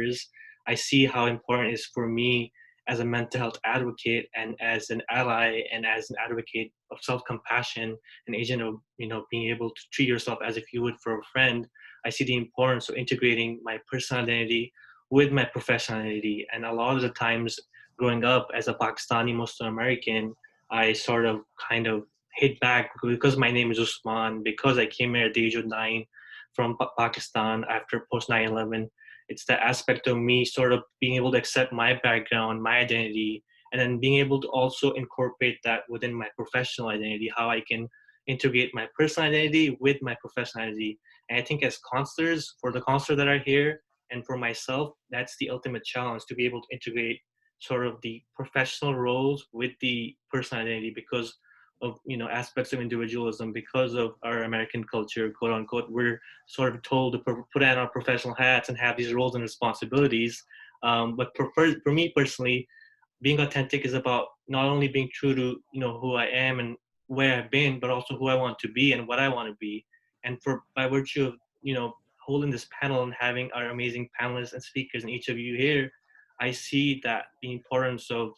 survivors, I see how important it is for me as a mental health advocate and as an ally and as an advocate of self-compassion, an agent of, being able to treat yourself as if you would for a friend. I see the importance of integrating my personal identity with my professional identity. And a lot of the times growing up as a Pakistani Muslim American, I sort of kind of hit back because my name is Usman, because I came here at the age of 9 from Pakistan after post 9/11. It's the aspect of me sort of being able to accept my background, my identity, and then being able to also incorporate that within my professional identity, how I can integrate my personal identity with my professional identity. And I think as counselors, for the counselors that are here, and for myself, that's the ultimate challenge, to be able to integrate sort of the professional roles with the personal identity, because of aspects of individualism, because of our American culture, quote unquote. We're sort of told to put on our professional hats and have these roles and responsibilities. But for me personally, being authentic is about not only being true to who I am and where I've been, but also who I want to be and what I want to be. And by virtue of holding this panel and having our amazing panelists and speakers and each of you here, I see that the importance of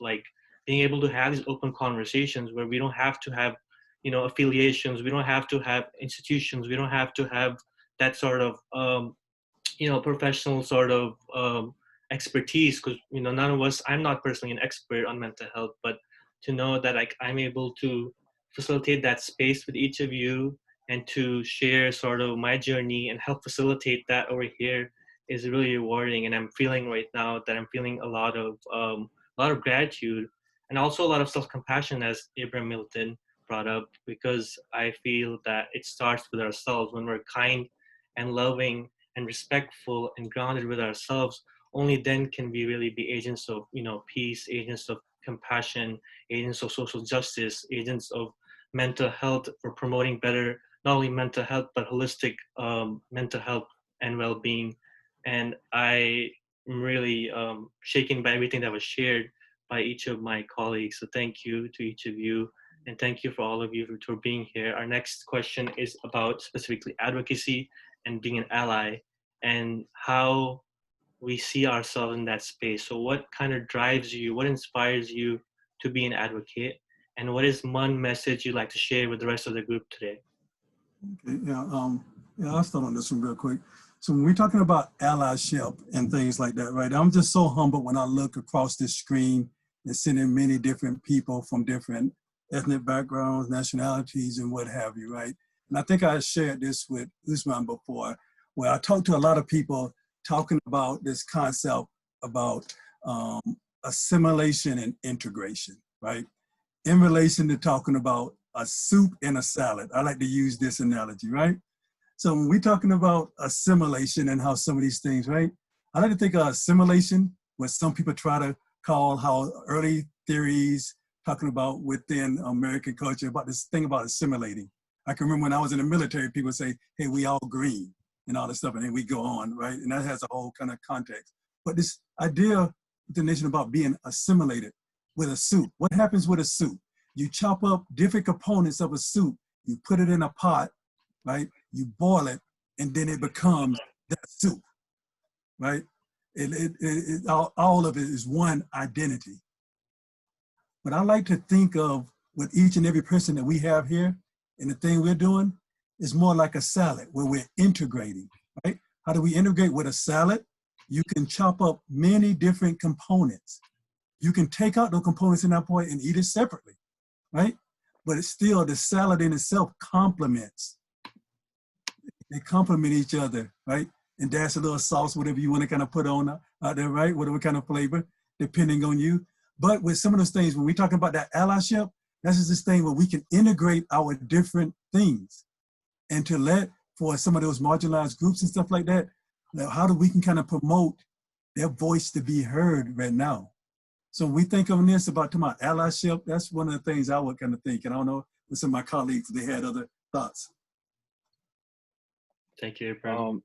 being able to have these open conversations where we don't have to have affiliations, we don't have to have institutions, we don't have to have that sort of professional sort of expertise, because none of us, I'm not personally an expert on mental health, but to know that I'm able to facilitate that space with each of you and to share sort of my journey and help facilitate that over here is really rewarding. And I'm feeling right now that I'm feeling a lot of gratitude and also a lot of self-compassion, as Abram Milton brought up, because I feel that it starts with ourselves. When we're kind and loving and respectful and grounded with ourselves, only then can we really be agents of peace, agents of compassion, agents of social justice, agents of mental health, for promoting better not only mental health but holistic mental health and well-being. And I am really shaken by everything that was shared by each of my colleagues. So thank you to each of you, and thank you for all of you for being here. Our next question is about specifically advocacy and being an ally, and how we see ourselves in that space. So what kind of drives you, what inspires you to be an advocate, and what is one message you'd like to share with the rest of the group today? Okay, I'll start on this one real quick. So when we're talking about allyship and things like that, right, I'm just so humbled when I look across this screen and seeing many different people from different ethnic backgrounds, nationalities, and what have you, right? And I think I shared this with Usman before, where I talked to a lot of people talking about this concept about assimilation and integration, right? In relation to talking about a soup and a salad. I like to use this analogy, right? So when we're talking about assimilation and how some of these things, right? I like to think of assimilation, what some people try to call how early theories talking about within American culture about this thing about assimilating. I can remember when I was in the military, people say, hey, we all green and all this stuff, and then we go on, right? And that has a whole kind of context. But this idea with the nation about being assimilated with a soup. What happens with a soup? You chop up different components of a soup, you put it in a pot, right? You boil it, and then it becomes that soup, right? All of it is one identity. But I like to think of with each and every person that we have here, and the thing we're doing is more like a salad where we're integrating, right? How do we integrate with a salad? You can chop up many different components. You can take out those components in that point and eat it separately, right? But it's still, the salad in itself complements. They complement each other, right? And dash a little sauce, whatever you want to kind of put on out there, right? Whatever kind of flavor, depending on you. But with some of those things, when we're talking about that allyship, that's just this thing where we can integrate our different things and to let for some of those marginalized groups and stuff like that, how do we can kind of promote their voice to be heard right now? So when we think of this about allyship, that's one of the things I would kind of think. And I don't know with some of my colleagues, they had other thoughts. Thank you, Abram.